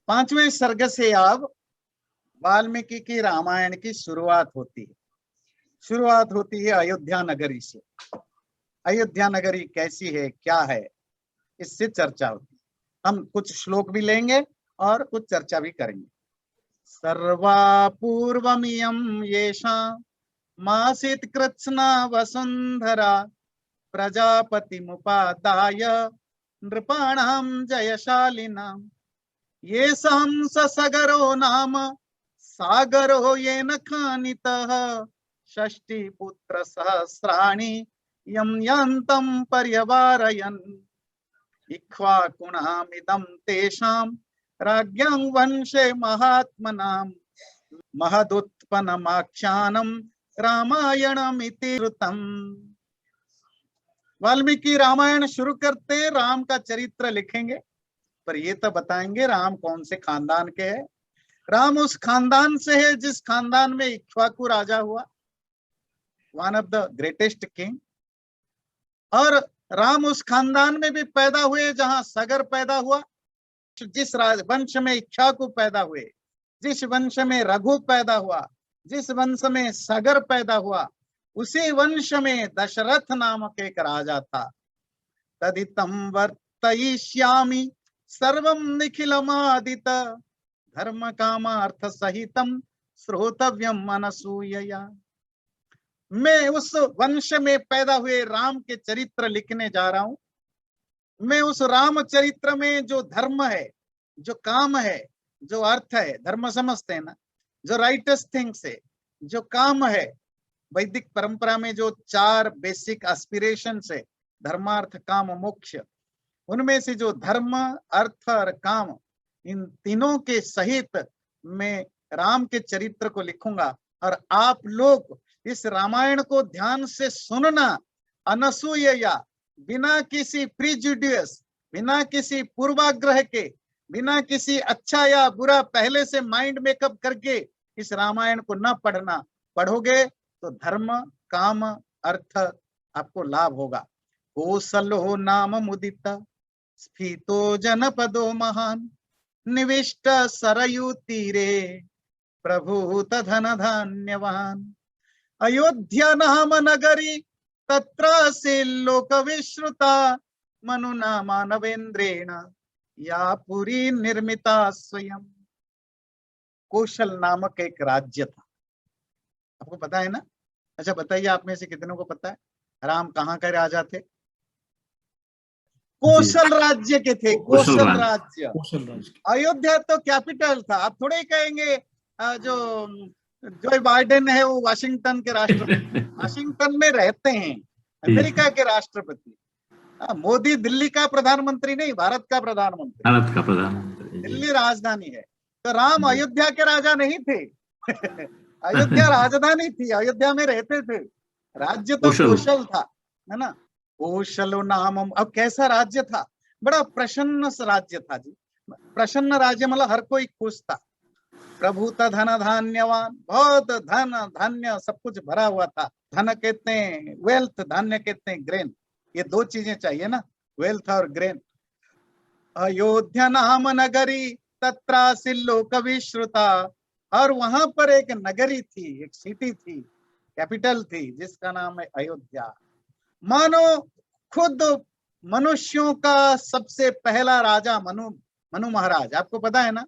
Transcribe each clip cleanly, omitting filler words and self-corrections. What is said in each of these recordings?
5वें सर्ग से अब वाल्मीकि की रामायण की शुरुआत होती है। शुरुआत होती है अयोध्या नगरी से। अयोध्या नगरी कैसी है, क्या है, इससे चर्चा होती है। हम कुछ श्लोक भी लेंगे और कुछ चर्चा भी करेंगे। सर्वा पूर्वमियं येषां मासीत् कृत्स्ना वसुंधरा प्रजापतिमुपादाय नृपाणां जयशालिनां येषां ससगरो नाम सागरो येन खानितः षष्टिपुत्र सहस्राणि यं यान्तं पर्यवारयन् इक्ष्वाकुणामिदं तेषां राज्ञां वंशे महात्मनां महदुत्पन्नमाख्यानं रामायणमिति श्रुतम्। वाल्मीकि रामायण शुरू करते हैं, राम का चरित्र लिखेंगे, पर ये तो बताएंगे राम कौन से खानदान के हैं। राम उस खानदान से है जिस खानदान में इक्ष्वाकु राजा हुआ, one of the greatest king. और राम उस खानदान में भी पैदा हुए जहां सगर पैदा हुआ। जिस वंश में इक्ष्वाकु पैदा हुए, जिस वंश में रघु पैदा हुआ, जिस वंश में सगर पैदा हुआ, उसी वंश में दशरथ नामक एक राजा था। तदितं वर्तयिष्यामि सर्वं निखिलमादित धर्म कामार्थ सहितं श्रोतव्यम अनसूयया। मैं उस वंश में पैदा हुए राम के चरित्र लिखने जा रहा हूं। मैं उस राम चरित्र में जो धर्म है, जो काम है, जो अर्थ है, धर्म समझते हैं ना, जो राइटस थिंग्स है, जो काम है, वैदिक परंपरा में जो 4 बेसिक एस्पिरेशंस है, धर्मार्थ काम मोक्ष, उनमें से जो धर्म, अर्थ और काम, इन तीनों के सहित मैं राम के चरित्र को लिखूंगा। और आप लोग इस रामायण को ध्यान से सुनना, अनसूया, बिना किसी प्रीजुडियस, बिना किसी पूर्वाग्रह के, बिना किसी अच्छा या बुरा पहले से माइंड मेकअप करके इस रामायण को न पढ़ना। पढ़ोगे तो धर्म, काम, अर्थ आपको लाभ होगा। कौसलो नाम मुदित स्फीतो जनपदो महान निविष्ट सरयू तीरे प्रभूत धन धान्यवान अयोध्या नाम नगरी तत्रासि लोक विश्रुता मनुना मानवेंद्रेण या पुरी निर्मिता स्वयं। कौशल नामक एक राज्य था, आपको पता है ना? अच्छा बताइए, आप में से कितनों को पता है राम कहाँ के राजा थे? कौशल राज्य के थे। कौशल राज्य। अयोध्या तो कैपिटल था। आप थोड़े ही कहेंगे जो बाइडेन है वो वाशिंगटन के राष्ट्रपति, वाशिंगटन में रहते हैं, अमेरिका के राष्ट्रपति। मोदी दिल्ली का प्रधानमंत्री नहीं, भारत का प्रधानमंत्री। दिल्ली राजधानी है। तो राम अयोध्या के राजा नहीं थे। अयोध्या राजधानी थी, अयोध्या में रहते थे। राज्य तो कौशल था, है ना? कौशलो नाम। अब कैसा राज्य था? बड़ा प्रसन्न राज्य था जी। प्रसन्न राज्य मतलब हर कोई खुश था। प्रभुता धन धान्यवान, बहुत धन धान्य सब कुछ भरा हुआ था। धन कहते हैं वेल्थ, धान्य कहते हैं ग्रेन। ये 2 चीजें चाहिए ना, वेल्थ और ग्रेन। अयोध्या नाम नगरी तत्रासि लोक विश्रुता। और वहां पर एक नगरी थी, एक सिटी थी, कैपिटल थी, जिसका नाम है अयोध्या। मानो खुद मनुष्यों का सबसे पहला राजा मनु महाराज। आपको पता है ना,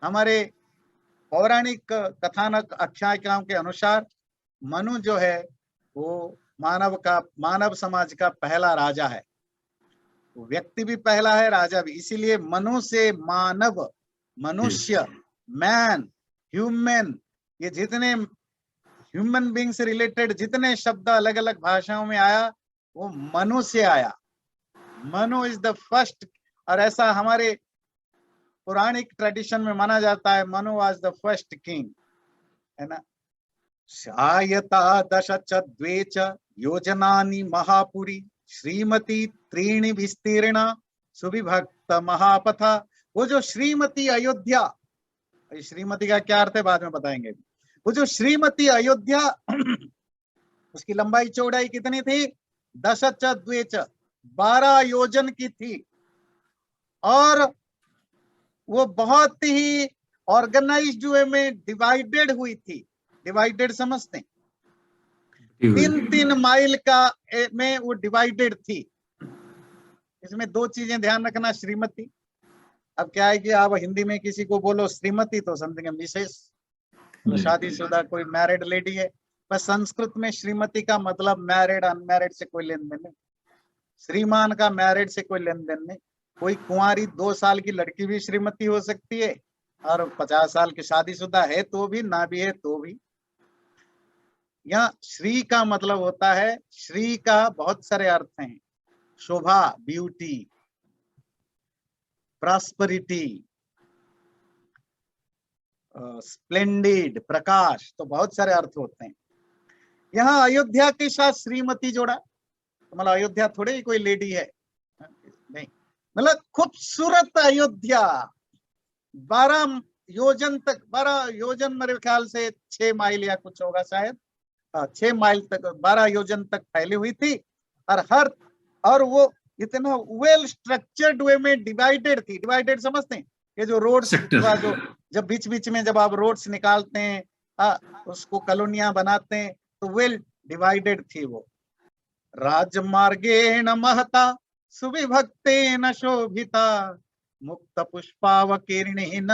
हमारे पौराणिक कथानक आख्यायिकाओं के अनुसार मनु जो है वो मानव समाज का पहला राजा है। व्यक्ति भी पहला है, राजा भी। इसीलिए मनु से मानव, मनुष्य, मैन, ह्यूमन, ये जितने ह्यूमन बीइंग से रिलेटेड जितने शब्द अलग अलग भाषाओं में आया वो मनु से आया। Manu is the first. और ऐसा हमारे पौराणिक ट्रेडिशन में माना जाता है, Manu was the first king, है ना? शायता दश च द्वे च योजनानि महापुरी श्रीमती त्रीणि विस्तीर्णा सुविभक्त महापथा। वो जो श्रीमती अयोध्या, श्रीमती का क्या अर्थ है बाद में बताएंगे। वो जो श्रीमती अयोध्या, उसकी लंबाई चौड़ाई कितनी थी? 10 च द्वे च, 12 योजन की थी। और वो बहुत ही ऑर्गेनाइज्ड वे में डिवाइडेड हुई थी। डिवाइडेड समझते हैं, 3-3 माइल का में वो डिवाइडेड थी। इसमें 2 चीजें ध्यान रखना, श्रीमती। अब क्या है कि आप हिंदी में किसी को बोलो श्रीमती तो समझेंगे मिसेस, तो शादीशुदा कोई मैरिड लेडी है। पर संस्कृत में श्रीमती का मतलब मैरिड अनमैरिड से कोई लेन देन नहीं, श्रीमान का मैरिड से कोई लेन देन नहीं। कोई कुंवारी 2 साल की लड़की भी श्रीमती हो सकती है, और 50 साल की शादीशुदा है तो भी, ना भी है तो भी। यहाँ श्री का मतलब होता है, श्री का बहुत सारे अर्थ हैं, शोभा, ब्यूटी, प्रॉस्पेरिटी, स्प्लेंडिड, प्रकाश, तो बहुत सारे अर्थ होते हैं। यहाँ अयोध्या के साथ श्रीमती जोड़ा, मतलब अयोध्या थोड़े ही कोई लेडी है, नहीं, मतलब खूबसूरत अयोध्या। 12 योजन तक, 12 योजन मेरे ख्याल से 6 माइल या कुछ होगा शायद, 6 माइल तक, 12 योजन तक फैली हुई थी। और वो इतना वेल स्ट्रक्चर्ड वे में डिवाइडेड थी। डिवाइडेड समझते हैं, ये जो रोड्स हुआ, जो जब बीच बीच में जब आप रोड्स निकालते हैं, उसको कॉलोनियां बनाते हैं, तो वेल डिवाइडेड थी वो। राजमार्गेण महता सुविभक्तेन शोभिता, मुक्त पुष्पावकीर्णेन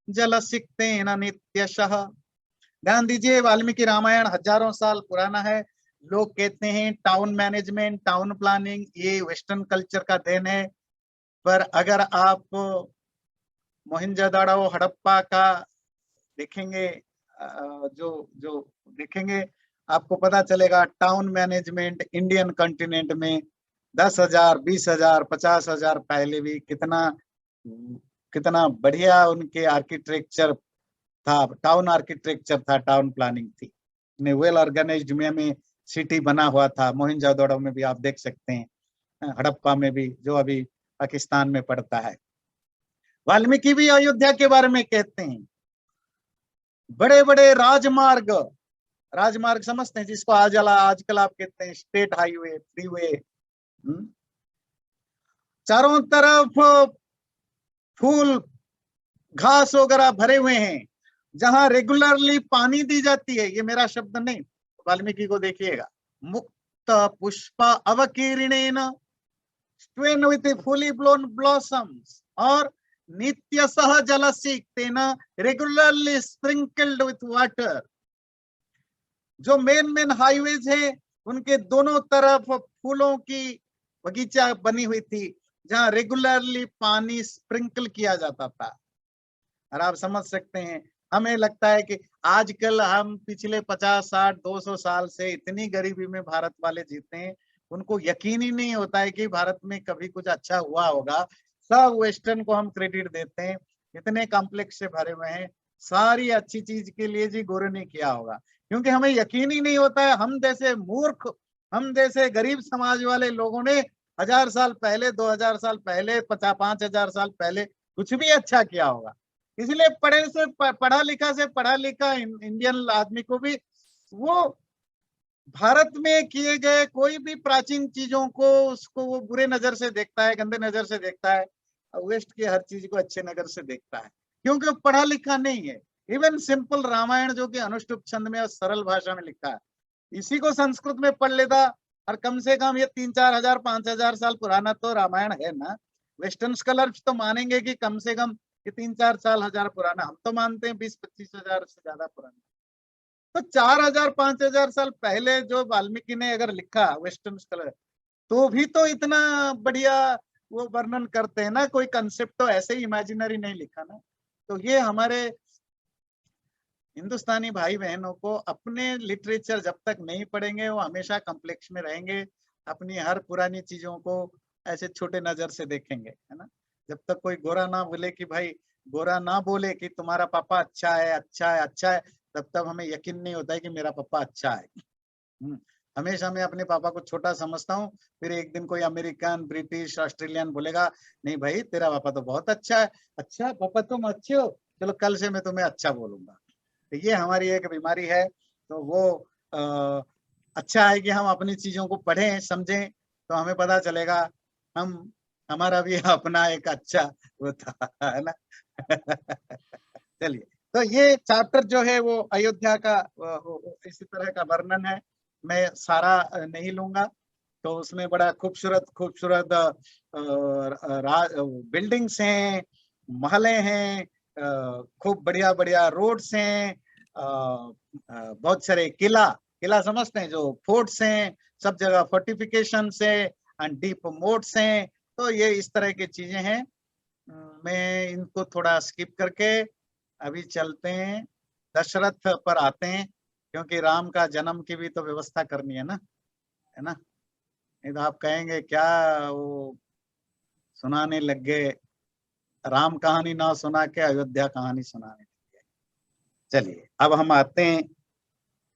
जलसिक्तेन नित्यशः। ध्यान दीजिए, वाल्मीकि रामायण हजारों साल पुराना है। लोग कहते हैं टाउन मैनेजमेंट, टाउन प्लानिंग ये वेस्टर्न कल्चर का देन है, पर अगर आप मोहनजोदड़ो हड़प्पा का देखेंगे, जो जो देखेंगे, आपको पता चलेगा टाउन मैनेजमेंट इंडियन कॉन्टिनेंट में 10,000, 20,000, 50,000 पहले भी कितना कितना बढ़िया उनके आर्किटेक्चर था, टाउन आर्किटेक्चर था, टाउन प्लानिंग थी, वेल ऑर्गेनाइज्ड में सिटी बना हुआ था। मोहनजोदड़ो में भी आप देख सकते हैं, हड़प्पा में भी, जो अभी पाकिस्तान में पड़ता है। वाल्मीकि भी अयोध्या के बारे में कहते हैं, बड़े बड़े राजमार्ग, राजमार्ग समझते हैं जिसको आजकल आप कहते हैं स्टेट हाईवे, फ्रीवे, चारों तरफ फूल घास वगैरह भरे हुए हैं, जहां रेगुलरली पानी दी जाती है। ये मेरा शब्द नहीं, वाल्मीकि को देखिएगा। मुक्त पुष्प अवकीर्णेन strewn with fully blown blossoms, और नित्य सह जलसिक्तेन रेगुलरली स्प्रिंकल्ड विथ वाटर। जो मेन हाईवेज है उनके दोनों तरफ फूलों की बगीचा बनी हुई थी, जहां रेगुलरली पानी स्प्रिंकल किया जाता था। और आप समझ सकते हैं, हमें लगता है कि आजकल हम पिछले 50, 60, 200 साल से इतनी गरीबी में भारत वाले जीते हैं, उनको यकीन ही नहीं होता है कि भारत में कभी कुछ अच्छा हुआ होगा। सब वेस्टर्न को हम क्रेडिट देते हैं, इतने कॉम्प्लेक्स से भरे हुए हैं। सारी अच्छी चीज के लिए जी गोरे ने किया होगा, क्योंकि हमें यकीन ही नहीं होता है। हम जैसे मूर्ख, हम जैसे गरीब समाज वाले लोगों ने 1000 साल पहले, 2000 साल पहले, 5,000 साल पहले कुछ भी अच्छा किया होगा। इसलिए पढ़ा लिखा इंडियन आदमी को भी वो भारत में किए गए कोई भी प्राचीन चीजों को, उसको वो बुरे नजर से देखता है, गंदे नजर से देखता है। वेस्ट की हर चीज को अच्छे नजर से देखता है, क्योंकि पढ़ा लिखा नहीं है। इवन सिंपल रामायण जो कि अनुष्टुप छंद में और सरल भाषा में लिखा है, इसी को संस्कृत में पढ़ लेता, और कम से कम ये 3-4 हजार 5,000 साल पुराना तो रामायण है ना। वेस्टर्न स्कॉलर्स तो मानेंगे कि कम से कम ये 3-4 साल हजार पुराना, हम तो मानते हैं 20-25 हजार से ज्यादा पुराना। तो 4,000 5,000 साल पहले जो वाल्मीकि ने अगर लिखा, वेस्टर्न स्कॉलर, तो भी तो इतना बढ़िया वो वर्णन करते हैं ना। कोई कंसेप्ट तो ऐसे ही इमेजिनरी नहीं लिखा ना। तो ये हमारे हिंदुस्तानी भाई बहनों को अपने लिटरेचर जब तक नहीं पढ़ेंगे, वो हमेशा कॉम्प्लेक्स में रहेंगे, अपनी हर पुरानी चीजों को ऐसे छोटे नजर से देखेंगे, है ना। जब तक कोई गोरा ना बोले कि भाई, गोरा ना बोले कि तुम्हारा पापा अच्छा है, अच्छा है, अच्छा है, तब तक हमें यकीन नहीं होता है कि मेरा पापा अच्छा है। हमेशा मैं अपने पापा को छोटा समझता हूँ, फिर एक दिन कोई अमेरिकन, ब्रिटिश, ऑस्ट्रेलियन बोलेगा नहीं भाई तेरा पापा तो बहुत अच्छा है। अच्छा पापा तुम अच्छे हो, चलो कल से मैं तुम्हें अच्छा बोलूंगा। तो ये हमारी एक बीमारी है। तो वो अच्छा है कि हम अपनी चीजों को पढ़ें, समझें, तो हमें पता चलेगा हम, हमारा भी अपना एक अच्छा वो था, है ना। चलिए, तो ये चैप्टर जो है वो अयोध्या का इसी तरह का वर्णन है, मैं सारा नहीं लूंगा। तो उसमें बड़ा खूबसूरत खूबसूरत बिल्डिंग्स हैं, महलें हैं, खूब बढ़िया बढ़िया रोड्स हैं, बहुत सारे किला किला समझते हैं, जो फोर्ट्स हैं, सब जगह फोर्टिफिकेशन से एंड डीप मोट्स हैं। तो ये इस तरह की चीजें हैं। मैं इनको थोड़ा स्किप करके अभी चलते हैं, दशरथ पर आते हैं, क्योंकि राम का जन्म की भी तो व्यवस्था करनी है ना। नहीं तो आप कहेंगे क्या वो सुनाने लग गए, राम कहानी ना सुना के अयोध्या कहानी सुनाने लग गए। चलिए, अब हम आते हैं,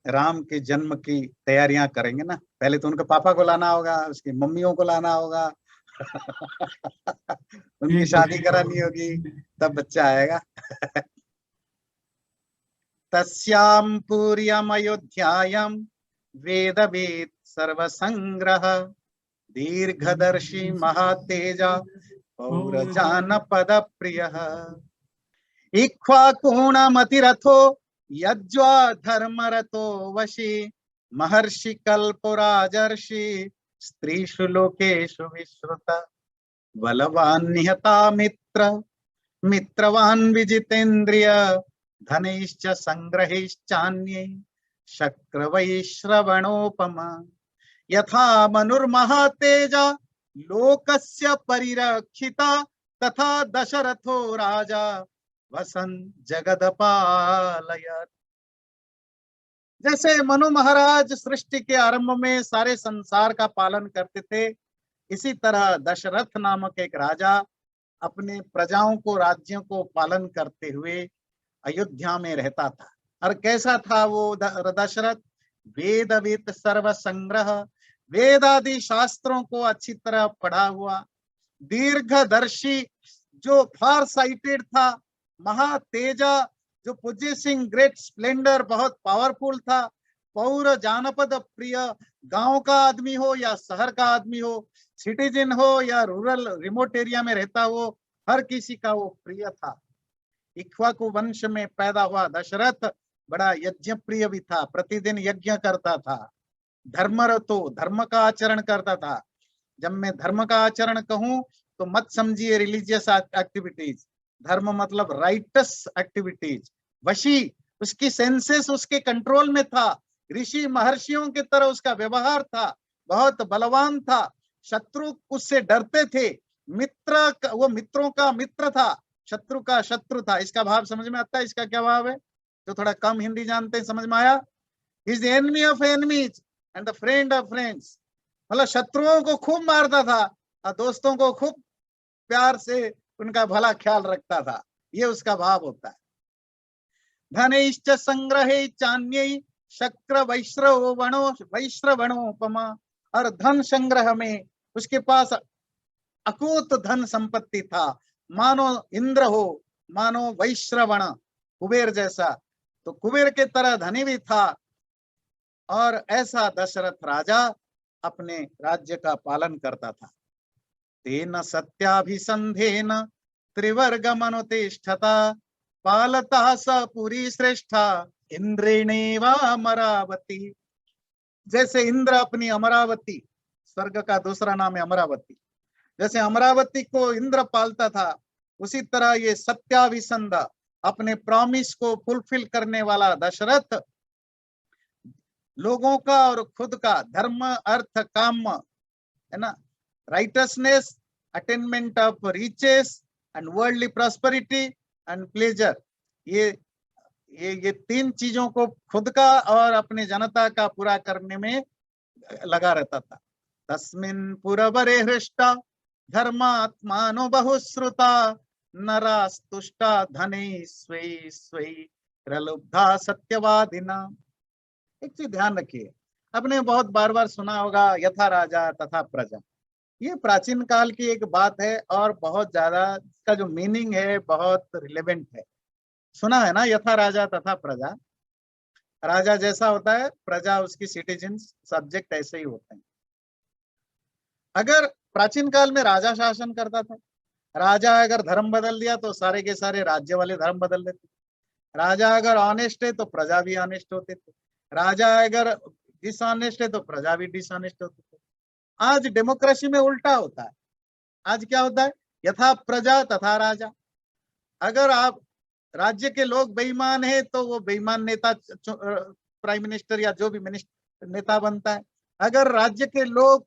राम के जन्म की तैयारियां करेंगे ना। पहले तो उनके पापा को लाना होगा, उसकी मम्मियों को लाना होगा, उनकी शादी करानी होगी, तब बच्चा आएगा। तस्याम पुर्याम अयोध्यायाम वेद वेद सर्वसंग्रह दीर्घदर्शी महातेजा पौरजानपद प्रिय इक्ष्वाकुणमतिरथो यज्वा धर्मरतो वशी महर्षि कल्पराजर्षि स्त्रीषु लोकेषु विश्रुत बलवान निहता मित्र मित्रवान विजितेन्द्रिय धनैश्च संग्रहैश्चान्ये शक्रवैश्रवणोपमा यथा मनुर्महातेजा लोकस्य परिरक्षिता तथा दशरथो राजा वसन जगदपालयत्। जैसे मनु महाराज सृष्टि के आरंभ में सारे संसार का पालन करते थे, इसी तरह दशरथ नामक एक राजा अपने प्रजाओं को, राज्यों को पालन करते हुए अयोध्या में रहता था। और कैसा था वो दशरथ? वेद वेद सर्व संग्रह, वेद आदि शास्त्रों को अच्छी तरह पढ़ा हुआ, दीर्घदर्शी जो फार साइटेड था, महातेजा जो पोजेसिंग ग्रेट स्प्लेंडर, बहुत पावरफुल था, पौर जानपद प्रिय, गांव का आदमी हो या शहर का आदमी हो, सिटीजन हो या रूरल रिमोट एरिया में रहता हो, हर किसी का वो प्रिय था। इक्ष्वाकु वंश में पैदा हुआ दशरथ बड़ा यज्ञ प्रिय भी था, प्रतिदिन यज्ञ करता था, धर्मरतो धर्म का आचरण करता था। जब मैं धर्म का आचरण कहूं तो मत समझिए रिलीजियस एक्टिविटीज, धर्म मतलब राइटस एक्टिविटीज। वशी, उसकी सेंसेस उसके कंट्रोल में था, ऋषि महर्षियों की तरह उसका व्यवहार था, बहुत बलवान था, शत्रु उससे डरते थे, मित्र वो मित्रों का मित्र था, शत्रु का शत्रु था। इसका भाव समझ में आता है? इसका क्या भाव है? जो थोड़ा कम हिंदी जानते हैं समझ में आया? Is the enemy of enemies and the friend of friends. मतलब शत्रुओं को खूब मारता था और दोस्तों को खूब प्यार से उनका भला ख्याल रखता था, ये उसका भाव होता है। धनैश्च संग्रहे चान्ये शक्र वैश्रवणोपमा, और धन संग्रह में उसके पास अकूत धन संपत्ति था, मानो इंद्र हो, मानो वैश्रवण कुबेर जैसा, तो कुबेर के तरह धनी भी था। और ऐसा दशरथ राजा अपने राज्य का पालन करता था। तेन सत्याभिसंधेन त्रिवर्ग मनुतिष्ठता पालता स पुरी श्रेष्ठा इंद्रेणेव अमरावती। जैसे इंद्र अपनी अमरावती, स्वर्ग का दूसरा नाम है अमरावती, जैसे अमरावती को इंद्र पालता था, उसी तरह ये सत्याभिसंध अपने प्रॉमिस को फुलफिल करने वाला दशरथ लोगों का और खुद का धर्म अर्थ काम है ना, righteousness, attainment of riches and worldly prosperity and pleasure, ये तीन चीजों को खुद का और अपने जनता का पूरा करने में लगा रहता था। तस्मिन् पुरवरे हृष्टा धर्मात्मानो बहुश्रुता नरास्तुष्टा धने स्वे स्वे प्रलुब्धा सत्यवादिना। एक चीज ध्यान रखिए, आपने बहुत बार बार सुना होगा यथा राजा तथा प्रजा। ये प्राचीन काल की एक बात है और बहुत ज्यादा इसका जो मीनिंग है बहुत रिलेवेंट है। सुना है ना, यथा राजा तथा प्रजा। राजा जैसा होता है, प्रजा उसकी सिटीजन्स, सब्जेक्ट ऐसे ही होते हैं। अगर प्राचीन काल में राजा शासन करता था राजा अगर धर्म बदल दिया तो सारे के सारे राज्य वाले धर्म बदल देते। राजा अगर ऑनेस्ट है तो प्रजा भी ऑनेस्ट होते थे। राजा अगर डिसऑनेस्ट है तो प्रजा भी डिसऑनेस्ट होते थे। आज डेमोक्रेसी में उल्टा होता है। आज क्या होता है? यथा प्रजा तथा राजा। अगर आप राज्य के लोग बेईमान है तो वो बेईमान नेता प्राइम मिनिस्टर या जो भी मिनिस्टर नेता बनता है। अगर राज्य के लोग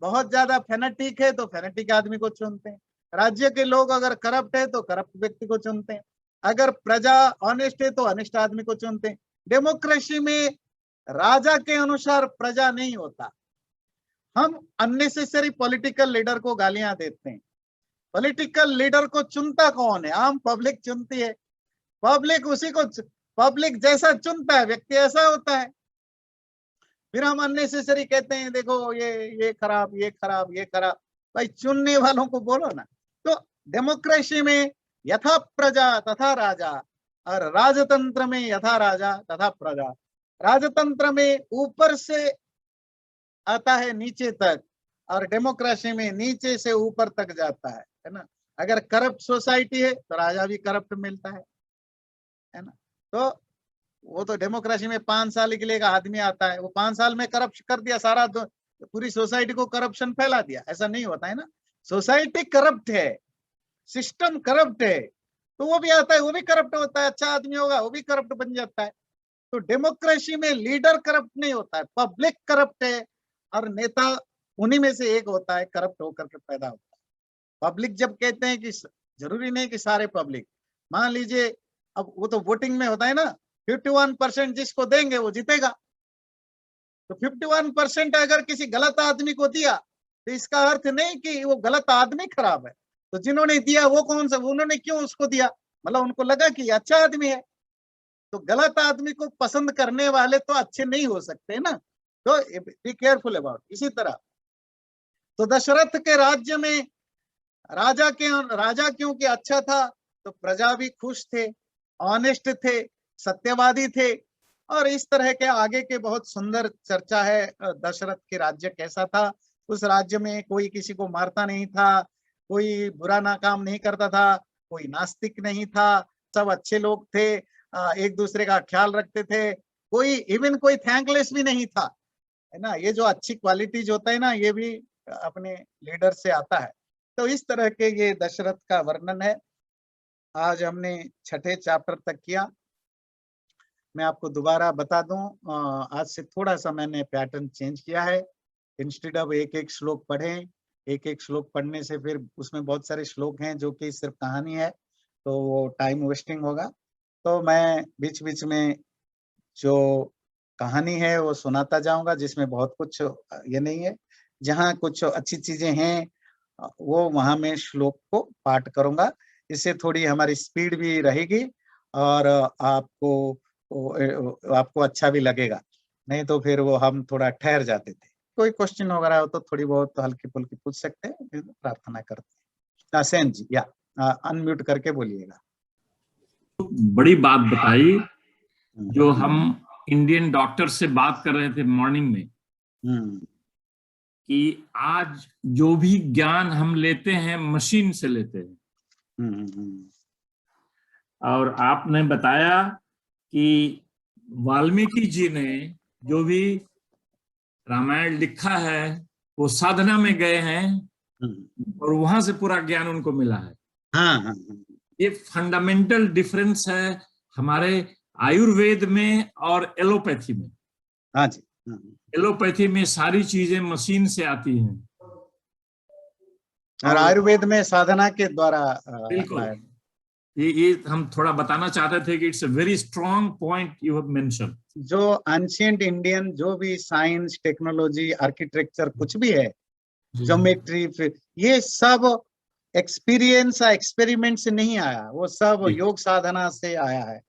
बहुत ज्यादा फेनेटिक है तो फेनेटिक आदमी को चुनते हैं। राज्य के लोग अगर करप्ट है तो करप्ट व्यक्ति को चुनते हैं। अगर प्रजा ऑनेस्ट है तो ऑनेस्ट आदमी को चुनते हैं। डेमोक्रेसी में राजा के अनुसार प्रजा नहीं होता। हम अननेसेसरी पॉलिटिकल लीडर को गालियां देते हैं। पॉलिटिकल लीडर को चुनता कौन है? आम पब्लिक चुनती है। पब्लिक उसी को, पब्लिक जैसा चुनता है व्यक्ति ऐसा होता है। फिर हम अननेसेसरी कहते हैं देखो ये खराब, ये खराब, ये खराब। भाई चुनने वालों को बोलो ना। तो डेमोक्रेसी में यथा प्रजा तथा राजा, और राजतंत्र में यथा राजा तथा प्रजा। राजतंत्र में ऊपर से आता है नीचे तक, और डेमोक्रेसी में नीचे से ऊपर तक जाता है ना। अगर करप्ट सोसाइटी है तो राजा भी करप्ट मिलता है ना। तो वो तो डेमोक्रेसी में 5 साल के लिए का आदमी आता है, वो 5 साल में करप्ट कर दिया सारा, पूरी सोसाइटी को करप्शन फैला दिया। ऐसा नहीं होता है ना। सोसाइटी करप्ट है, सिस्टम करप्ट है, तो वो भी आता है, वो भी करप्ट होता है। अच्छा आदमी होगा वो भी करप्ट बन जाता है। तो डेमोक्रेसी में लीडर करप्ट नहीं होता है, पब्लिक करप्ट है, और नेता उन्हीं में से एक होता है, करप्ट होकर के पैदा होता है। पब्लिक जब कहते हैं कि जरूरी नहीं कि सारे पब्लिक, मान लीजिए अब वो तो वोटिंग में होता है ना, 51% जिसको देंगे वो जीतेगा। तो 51% अगर किसी गलत आदमी को दिया तो इसका अर्थ नहीं कि वो गलत आदमी खराब है। तो जिन्होंने दिया वो कौन सा, उन्होंने क्यों उसको दिया? मतलब उनको लगा कि अच्छा आदमी है। तो गलत आदमी को पसंद करने वाले तो अच्छे नहीं हो सकते ना। तो बी केयरफुल अबाउट। इसी तरह तो दशरथ के राज्य में राजा क्योंकि अच्छा था तो प्रजा भी खुश थे, ऑनेस्ट थे, सत्यवादी थे। और इस तरह के आगे के बहुत सुंदर चर्चा है। दशरथ के राज्य कैसा था? उस राज्य में कोई किसी को मारता नहीं था, कोई बुरा ना काम नहीं करता था, कोई नास्तिक नहीं था, सब अच्छे लोग थे, एक दूसरे का ख्याल रखते थे, कोई इवन कोई थैंकलेस भी नहीं था, है ना। ये जो अच्छी क्वालिटीज होता है ना, ये भी अपने लीडर से आता है। तो इस तरह के ये दशरथ का वर्णन है। आज हमने 6ठे चैप्टर तक किया। मैं आपको दोबारा बता दूं, आज से थोड़ा सा मैंने पैटर्न चेंज किया है। इंस्टेड ऑफ एक एक श्लोक पढ़ें, एक एक श्लोक पढ़ने से फिर उसमें बहुत सारे श्लोक हैं जो कि सिर्फ कहानी है, तो वो टाइम वेस्टिंग होगा। तो मैं बीच बीच में जो कहानी है वो सुनाता जाऊंगा, जिसमें बहुत कुछ ये नहीं है। जहाँ कुछ अच्छी चीजें हैं वो वहां मैं श्लोक को पाठ करूंगा। इससे थोड़ी हमारी स्पीड भी रहेगी और आपको अच्छा भी लगेगा। नहीं तो फिर वो हम थोड़ा ठहर जाते थे। कोई क्वेश्चन वगैरह हो तो थोड़ी बहुत हल्की फुल्की पूछ सकते हैं, फिर प्रार्थना करते हैं। सेन जी या अनम्यूट करके बोलिएगा। बड़ी बात बताई जो हम इंडियन डॉक्टर से बात कर रहे थे मॉर्निंग में, कि आज जो भी ज्ञान हम लेते हैं मशीन से लेते हैं। और आपने बताया कि वाल्मीकि जी ने जो भी रामायण लिखा है वो साधना में गए हैं और वहां से पूरा ज्ञान उनको मिला है। हाँ। ये फंडामेंटल डिफरेंस है हमारे आयुर्वेद में और एलोपैथी में। हाँ जी। एलोपैथी में सारी चीजें मशीन से आती हैं और आयुर्वेद में साधना के द्वारा। बिल्कुल। ये हम थोड़ा बताना चाहते थे कि it's a very strong point you have mention. जो एंशिएंट इंडियन जो भी साइंस, टेक्नोलॉजी, आर्किटेक्चर कुछ भी है, ज्योमेट्री, ये सब एक्सपीरियंस, एक्सपेरिमेंट से नहीं आया, वो सब योग साधना से आया है।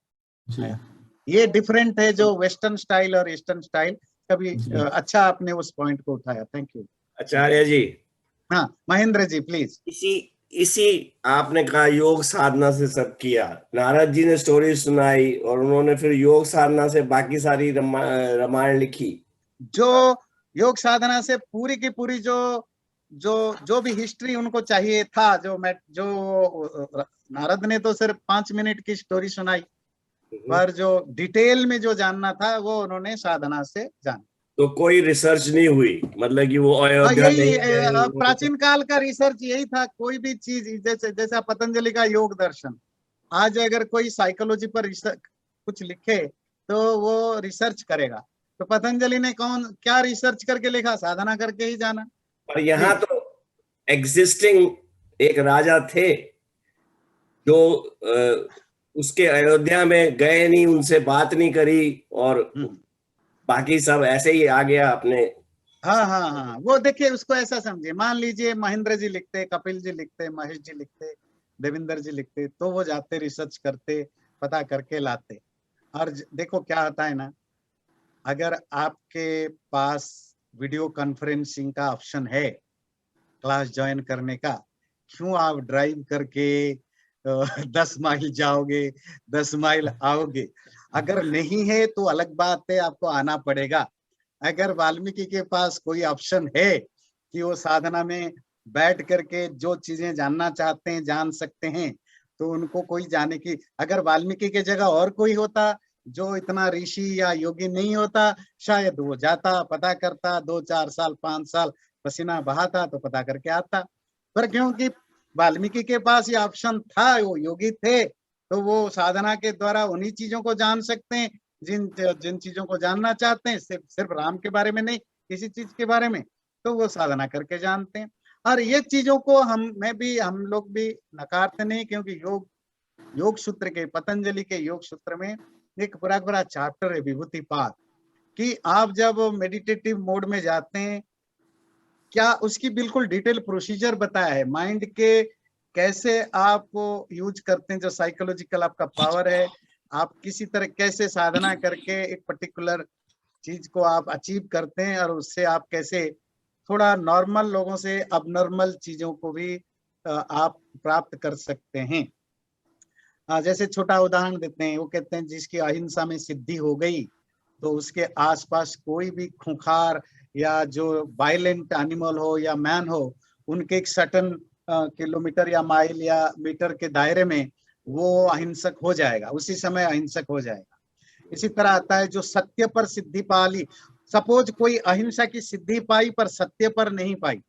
ये डिफरेंट है जो वेस्टर्न स्टाइल और ईस्टर्न स्टाइल। कभी अच्छा आपने उस पॉइंट को उठाया, थैंक यू आचार्य जी। हाँ महेंद्र जी प्लीज। इसी आपने कहा योग साधना से सब किया। नारद जी ने स्टोरी सुनाई और उन्होंने फिर योग साधना से बाकी सारी रामायण लिखी। जो योग साधना से पूरी की पूरी जो जो भी हिस्ट्री उनको चाहिए था, जो नारद ने तो सिर्फ 5 मिनट की स्टोरी सुनाई, पर जो डिटेल में जो जानना था वो उन्होंने साधना से जाना। तो कोई रिसर्च नहीं हुई, मतलब कि वो अयोध्या नहीं गए? प्राचीन काल का रिसर्च यही था। कोई भी चीज जैसा पतंजलि का योग दर्शन, आज अगर कोई साइकोलॉजी पर रिसर्च कुछ लिखे तो वो रिसर्च करेगा, तो पतंजलि ने क्या रिसर्च करके लिखा? साधना करके ही जाना। पर यहाँ तो एग्जिस्टिंग एक राजा थे जो उसके अयोध्या में गए नहीं, उनसे बात नहीं करी, और बाकी सब ऐसे ही आ गया अपने। हाँ हाँ हाँ, वो देखिए उसको ऐसा समझिए, मान लीजिए महेंद्र जी लिखते, कपिल जी लिखते, महेश जी लिखते, देवेंद्र जी लिखते, तो वो जाते रिसर्च करते, पता करके लाते। और देखो क्या आता है ना, अगर आपके पास वीडियो कॉन्फ्रेंसिंग का ऑप्शन है क्लास ज्वाइन करने का, क्यों आप ड्राइव करके 10 माइल जाओगे, 10 माइल आओगे? अगर नहीं है तो अलग बात है, आपको आना पड़ेगा। अगर वाल्मीकि के पास कोई ऑप्शन है कि वो साधना में बैठ करके जो चीजें जानना चाहते हैं जान सकते हैं, तो उनको कोई जाने की, अगर वाल्मीकि के जगह और कोई होता जो इतना ऋषि या योगी नहीं होता, शायद वो जाता, पता करता, 2-4 साल 5 साल पसीना बहाता तो पता करके आता। पर क्योंकि वाल्मीकि के पास ये ऑप्शन था, वो योगी थे, तो वो साधना के द्वारा उन्हीं चीजों को जान सकते हैं जिन जिन चीजों को जानना चाहते हैं, सिर्फ राम के बारे में नहीं, किसी चीज के बारे में, तो वो साधना करके जानते हैं। और ये चीजों को हम लोग भी नकारते नहीं, क्योंकि योग सूत्र के, पतंजलि के योग सूत्र में एक पूरा चैप्टर है विभूतिपाद, कि आप जब मेडिटेटिव मोड में जाते हैं, क्या उसकी बिल्कुल डिटेल प्रोसीजर बताया है, माइंड के कैसे आप यूज करते हैं, जो साइकोलॉजिकल आपका पावर है, आप किसी तरह कैसे साधना करके एक पर्टिकुलर चीज को आप अचीव करते हैं, और उससे आप कैसे थोड़ा नॉर्मल लोगों से अबनॉर्मल चीजों को भी आप प्राप्त कर सकते हैं। जैसे छोटा उदाहरण देते हैं, वो कहते हैं जिसकी अहिंसा में सिद्धि हो गई, तो उसके आसपास कोई भी खूंखार या जो वायलेंट एनिमल हो या मैन हो, उनके एक सर्टन किलोमीटर या माइल या मीटर के दायरे में वो अहिंसक हो जाएगा, उसी समय अहिंसक हो जाएगा। इसी तरह आता है जो सत्य पर सिद्धि पा ली, सपोज कोई अहिंसा की सिद्धि पाई पर सत्य पर नहीं पाई,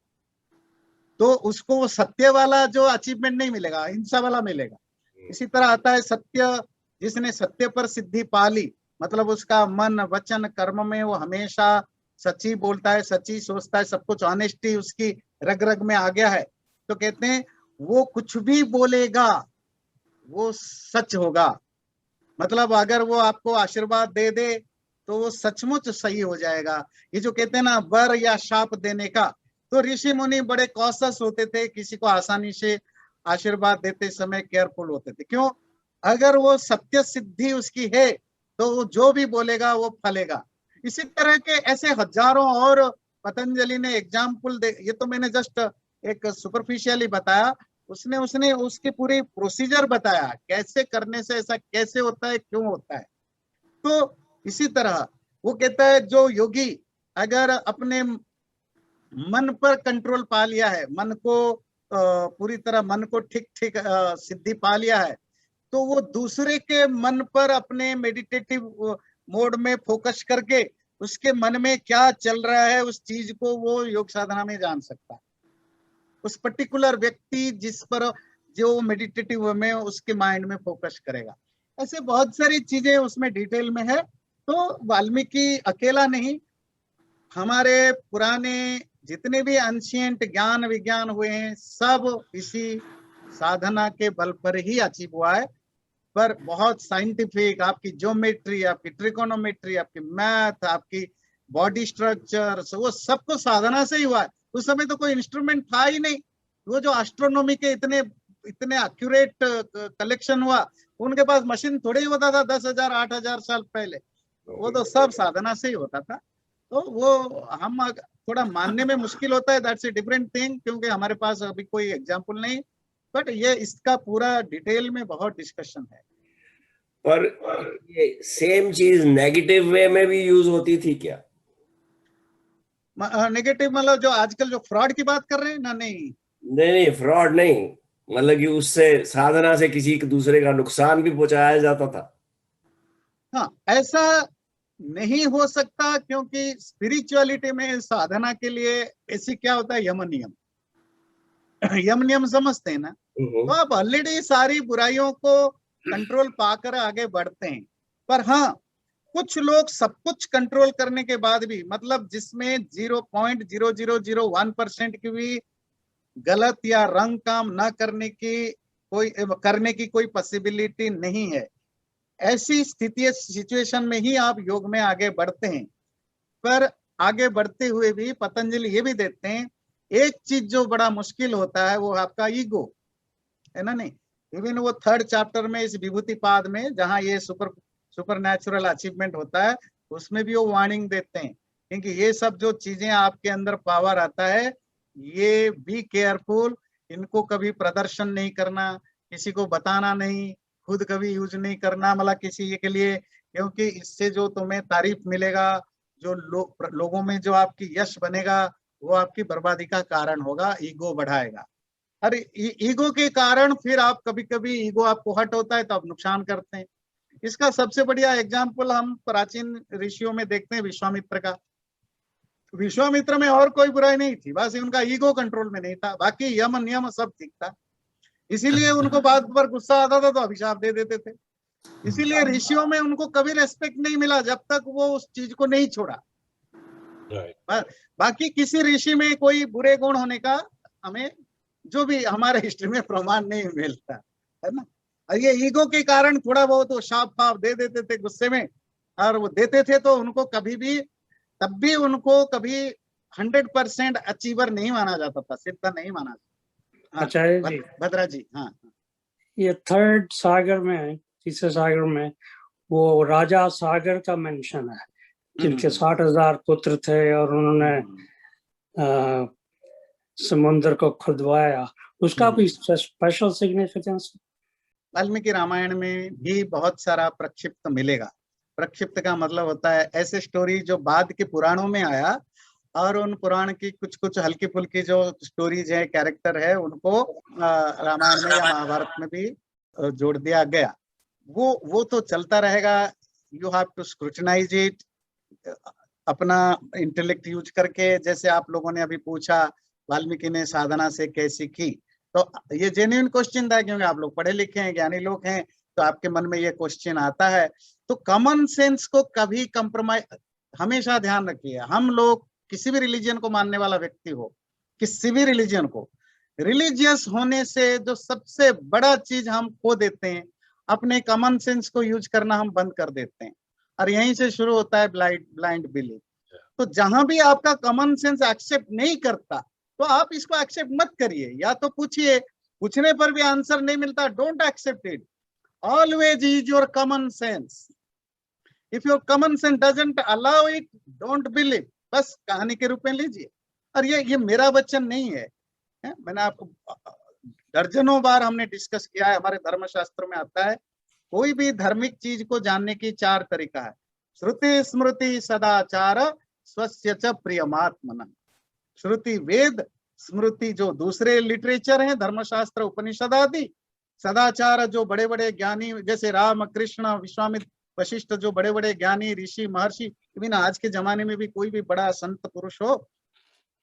तो उसको वो सत्य वाला जो अचीवमेंट नहीं मिलेगा, अहिंसा वाला मिलेगा। इसी तरह आता है सत्य, जिसने सत्य पर सिद्धि पा ली, मतलब उसका मन वचन कर्म में वो हमेशा सच्ची बोलता है, सच्ची सोचता है, सब कुछ ऑनेस्टी उसकी रग रग में आ गया है, तो कहते हैं वो कुछ भी बोलेगा वो सच होगा। मतलब अगर वो आपको आशीर्वाद दे दे तो वो सचमुच सही हो जाएगा। ये जो कहते हैं ना वर या शाप देने का, तो ऋषि मुनि बड़े कॉशस होते थे, किसी को आसानी से आशीर्वाद देते समय केयरफुल होते थे। क्यों? अगर वो सत्य सिद्धि उसकी है तो वो जो भी बोलेगा वो फलेगा। इसी तरह के ऐसे हजारों और पतंजलि ने एग्जाम्पल दे, ये तो मैंने जस्ट एक सुपरफिशियली बताया, उसने उसने उसकी पूरी प्रोसीजर बताया, कैसे करने से ऐसा कैसे होता है, क्यों होता है। तो इसी तरह वो कहता है जो योगी अगर अपने मन पर कंट्रोल पा लिया है, मन को पूरी तरह मन को ठीक ठीक सिद्धि पा लिया है, तो वो दूसरे के मन पर अपने मेडिटेटिव मोड में फोकस करके उसके मन में क्या चल रहा है उस चीज को वो योग साधना में जान सकता है। उस पर्टिकुलर व्यक्ति जिस पर जो मेडिटेटिव में उसके माइंड में फोकस करेगा। ऐसे बहुत सारी चीजें उसमें डिटेल में है। तो वाल्मीकि अकेला नहीं, हमारे पुराने जितने भी एंशिएंट ज्ञान विज्ञान हुए हैं सब इसी साधना के बल पर ही अचीव हुआ है। पर बहुत साइंटिफिक, आपकी ज्योमेट्री, आपकी ट्रिकोनोमेट्री, आपकी मैथ, आपकी बॉडी स्ट्रक्चर, वो सबको साधना से ही हुआ है। उस समय तो कोई इंस्ट्रूमेंट था ही नहीं। वो जो एस्ट्रोनॉमी के इतने इतने एक्यूरेट कलेक्शन हुआ, उनके पास मशीन थोड़ी ही होता था 10,000 8,000 साल पहले, वो तो सब साधना से ही होता था। तो वो हम थोड़ा मानने में मुश्किल होता है, दैट्स ए डिफरेंट थिंग, क्योंकि हमारे पास अभी कोई एग्जाम्पल नहीं, बट ये इसका पूरा डिटेल में बहुत डिस्कशन है। पर ये सेम चीज नेगेटिव वे में भी यूज होती थी क्या? नेगेटिव मतलब जो आजकल जो फ्रॉड की बात कर रहे हैं ना? नहीं नहीं, फ्रॉड नहीं, मतलब कि उससे साधना से किसी दूसरे का नुकसान भी पहुंचाया जाता था। हाँ, ऐसा नहीं हो सकता, क्योंकि स्पिरिचुअलिटी में साधना के लिए ऐसी क्या होता है, यम नियम। यम नियम समझते हैं ना? तो आप ऑलरेडी सारी बुराइयों को कंट्रोल पाकर आगे बढ़ते हैं। पर हाँ, कुछ लोग सब कुछ कंट्रोल करने के बाद भी, मतलब जिसमें 0.0001% की भी गलत या रंग काम न करने की कोई पॉसिबिलिटी नहीं है, ऐसी स्थिति सिचुएशन में ही आप योग में आगे बढ़ते हैं। पर आगे बढ़ते हुए भी पतंजलि ये भी देते हैं, एक चीज जो बड़ा मुश्किल होता है वो आपका ईगो है ना? नहीं, इवन वो 3rd चैप्टर में इस विभूति पाद में जहां ये सुपर नेचुरल अचीवमेंट होता है, उसमें भी वो वार्निंग देते हैं, क्योंकि ये सब जो चीजें आपके अंदर पावर आता है, ये बी केयरफुल, इनको कभी प्रदर्शन नहीं करना, किसी को बताना नहीं, खुद कभी यूज नहीं करना, मतलब किसी के लिए, क्योंकि इससे जो तुम्हें तारीफ मिलेगा, जो लोगों में जो आपकी यश बनेगा, वो आपकी बर्बादी का कारण होगा, ईगो बढ़ाएगा। अरे ईगो के कारण फिर आप कभी कभी ईगो आपको हट होता है तो आप नुकसान करते हैं। इसका सबसे बढ़िया एग्जाम्पल हम प्राचीन ऋषियों में देखते हैं, विश्वामित्र का। विश्वामित्र में और कोई बुराई नहीं थी, बस उनका ईगो कंट्रोल में नहीं था, बाकी यम नियम सब ठीक था। इसीलिए उनको बात पर गुस्सा आता था तो अभिशाप दे देते थे। इसीलिए ऋषियों में उनको कभी रेस्पेक्ट नहीं मिला जब तक वो उस चीज को नहीं छोड़ा। बाकी किसी ऋषि में कोई बुरे गुण होने का हमें जो भी हमारे हिस्ट्री में प्रमाण नहीं मिलता है ना। और ये ईगो के कारण थोड़ा बहुत वो शाप पाप दे देते थे गुस्से में, और वो देते थे तो उनको कभी भी, तब भी उनको कभी 100% अचीवर नहीं माना जाता था, सिद्ध नहीं माना जाता। हाँ, आचार्य जी, भद्रा जी, हाँ, ये 3rd सागर में, तीसरे सागर में वो राजा सागर का मेंशन है, जिनके 60,000 पुत्र थे और उन्होंने समुद्र को खुदवाया, उसका भी स्पेशल सिग्निफिकेंस। वाल्मीकि रामायण में भी बहुत सारा प्रक्षिप्त मिलेगा। प्रक्षिप्त का मतलब होता है ऐसे स्टोरी जो बाद के पुराणों में आया, और उन पुराण की कुछ कुछ हल्की फुल्की जो स्टोरीज है, कैरेक्टर है, उनको रामायण में या महाभारत में भी जोड़ दिया गया। वो तो चलता रहेगा। You have to scrutinize it, अपना इंटेलेक्ट यूज करके। जैसे आप लोगों ने अभी पूछा वाल्मीकि ने साधना से कैसी की, तो ये जेन्युइन क्वेश्चन था, क्योंकि आप लोग पढ़े लिखे हैं, ज्ञानी लोग हैं, तो आपके मन में ये क्वेश्चन आता है। तो कॉमन सेंस को कभी कंप्रोमाइज, हमेशा ध्यान रखिए, हम लोग किसी भी रिलीजन को मानने वाला व्यक्ति हो, किसी भी रिलीजन को, रिलीजियस होने से जो सबसे बड़ा चीज हम खो देते हैं, अपने कॉमन सेंस को यूज करना हम बंद कर देते हैं, और यहीं से शुरू होता है ब्लाइंड बिलीफ। तो जहां भी आपका कॉमन सेंस एक्सेप्ट नहीं करता, तो आप इसको एक्सेप्ट मत करिए, या तो पूछिए, पूछने पर भी आंसर नहीं मिलता, don't accept it, always use your common sense. If your common sense doesn't allow it, don't believe, बस कहानी के रूप में लीजिए। और ये मेरा वचन नहीं है, मैंने आपको दर्जनों बार हमने डिस्कस किया है, हमारे धर्मशास्त्र में आता है, कोई भी धार्मिक चीज को जानने की 4 तरीका है। श्रुति स्मृति सदाचार स्वस्य च प्रियमात्मनः। श्रुति वेद, स्मृति जो दूसरे लिटरेचर हैं, धर्मशास्त्र उपनिषद आदि, सदाचार जो बड़े बड़े ज्ञानी जैसे राम कृष्ण विश्वामित्र वशिष्ठ, जो बड़े बड़े ज्ञानी ऋषि महर्षि, इवन आज के जमाने में भी कोई भी बड़ा संत पुरुष हो,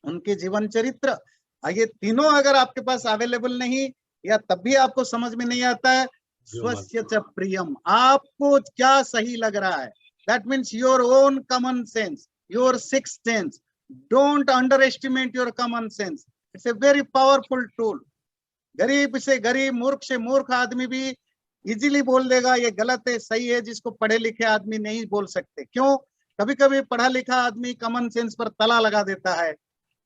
उनके जीवन चरित्र, ये तीनों अगर आपके पास अवेलेबल नहीं, या तब भी आपको समझ में नहीं आता है, स्वस्य च प्रियम, आपको क्या सही लग रहा है, that means your own common sense, your sixth sense. Don't under estimate your common sense, it's a very powerful tool. गरीब से गरीब, मूर्ख से मूर्ख आदमी भी इजीली बोल देगा ये गलत है, सही है, जिसको पढ़े लिखे आदमी नहीं बोल सकते। क्यों? कभी कभी पढ़ा लिखा आदमी कॉमन सेंस पर ताला लगा देता है,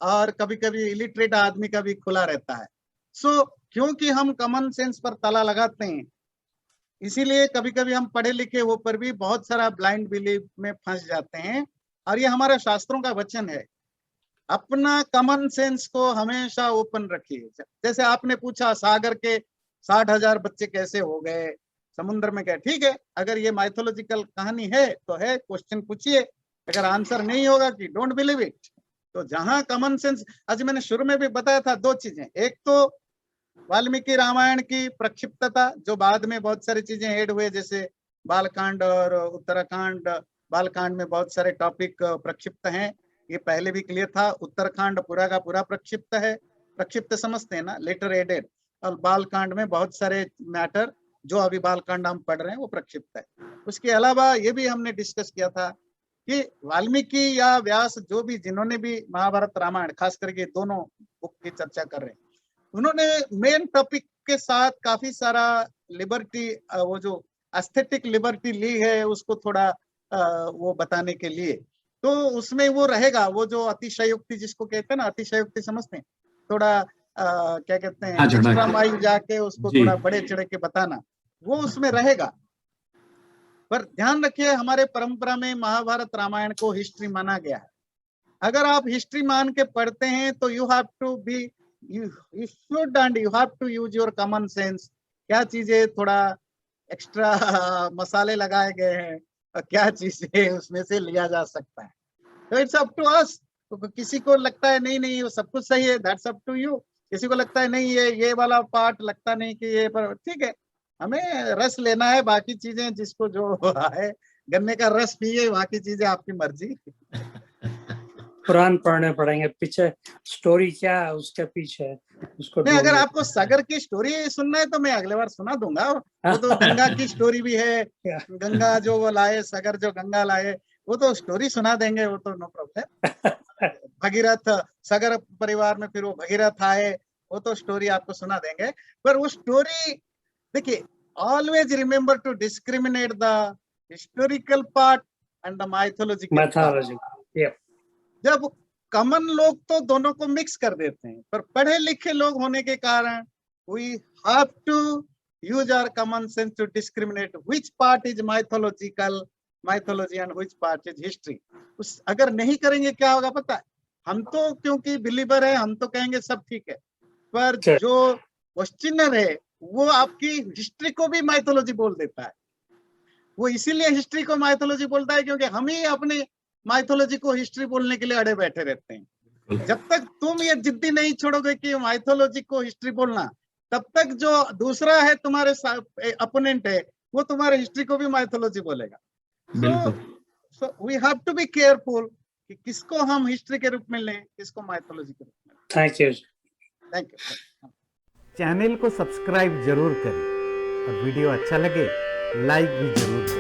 और कभी कभी इलिटरेट आदमी का भी खुला रहता है। सो क्योंकि हम कॉमन सेंस पर ताला लगाते हैं, इसीलिए कभी कभी हम पढ़े लिखे हो पर भी बहुत सारा ब्लाइंड बिलीफ में फंस जाते हैं। और ये हमारा शास्त्रों का वचन है, अपना कॉमन सेंस को हमेशा ओपन रखिए। जैसे आपने पूछा सागर के 60,000 बच्चे कैसे हो गए, समुद्र में गए, ठीक है, अगर ये माइथोलॉजिकल कहानी है तो है, क्वेश्चन पूछिए, अगर आंसर नहीं होगा कि डोंट बिलीव इट, तो जहां कॉमन सेंस, आज मैंने शुरू में भी बताया था, दो चीजें, एक तो वाल्मीकि रामायण की प्रक्षिप्तता, जो बाद में बहुत सारी चीजें ऐड हुए, जैसे बालकांड और उत्तराखंड। बालकांड में बहुत सारे टॉपिक प्रक्षिप्त हैं, ये पहले भी क्लियर था। उत्तराखंड पूरा का पूरा प्रक्षिप्त है, प्रक्षिप्त समझते हैं ना, लेटर एडेड। और बालकांड में बहुत सारे मैटर जो अभी बालकांड हम पढ़ रहे हैं वो प्रक्षिप्त है। उसके अलावा ये भी हमने डिस्कस किया था कि वाल्मीकि या व्यास, जो भी जिन्होंने भी महाभारत रामायण खास करके दोनों बुक की चर्चा कर रहे हैं, उन्होंने मेन टॉपिक के साथ काफी सारा लिबर्टी, वो जो एस्थेटिक लिबर्टी ली है उसको थोड़ा वो बताने के लिए, तो उसमें वो रहेगा, वो जो अतिशयोक्ति जिसको कहते हैं ना, अतिशयोक्ति समझते हैं, थोड़ा क्या कहते हैं, एक्स्ट्रा माइल जाके उसको थोड़ा बड़े चढ़े के बताना, वो उसमें रहेगा। पर ध्यान रखिए, हमारे परंपरा में महाभारत रामायण को हिस्ट्री माना गया है। अगर आप हिस्ट्री मान के पढ़ते हैं तो you have to be, you should and you have to use your common sense। क्या चीजें थोड़ा एक्स्ट्रा मसाले लगाए गए हैं और क्या चीजें उसमें से लिया जा सकता है, तो इट्स अप टू अस। तो किसी को लगता है नहीं नहीं वो सब कुछ सही है, दैट्स अप टू यू। किसी को लगता है नहीं ये वाला पार्ट लगता नहीं कि ये, पर ठीक है, हमें रस लेना है, बाकी चीजें जिसको जो है गन्ने का रस पिए, बाकी चीजें आपकी मर्जी। पुराण पढ़ने पड़ेंगे, पीछे स्टोरी क्या है उसके पीछे उसको। नहीं, अगर आपको सागर की स्टोरी सुनना है तो मैं अगले बार सुना दूंगा। वो तो गंगा की स्टोरी भी है, गंगा जो वो लाए, सागर जो गंगा लाए, वो तो स्टोरी सुना देंगे, वो तो नो प्रॉब्लम। भगीरथ, सागर परिवार में फिर वो भगीरथ आए, वो तो स्टोरी आपको सुना देंगे। पर वो स्टोरी देखिए, always remember to discriminate the historical part and the mythological part. जब कॉमन लोग तो दोनों को मिक्स कर देते हैं, पर पढ़े लिखे लोग होने के कारण we have to use our common sense to discriminate which part is mythological, mythology and which part is history. उस अगर नहीं करेंगे क्या होगा पता है, हम तो क्योंकि बिलीवर है, हम तो कहेंगे सब ठीक है, पर जो क्वेश्चनर है वो आपकी हिस्ट्री को भी माइथोलॉजी बोल देता है। वो इसीलिए हिस्ट्री को माइथोलॉजी बोलता है क्योंकि हम ही अपने माइथोलॉजी को हिस्ट्री बोलने के लिए अड़े बैठे रहते हैं। जब तक तुम ये जिद्दी नहीं छोड़ोगे कि माइथोलॉजी को हिस्ट्री बोलना, तब तक जो दूसरा है तुम्हारे अपोनेंट है, वो तुम्हारे हिस्ट्री को भी माइथोलॉजी बोलेगा। So we have to be careful कि किसको हम हिस्ट्री के रूप में लें, किसको माइथोलॉजी के रूप में। Thank you. Thank you. Channel को सब्सक्राइब जरूर करें और वीडियो अच्छा लगे लाइक भी जरूर करें।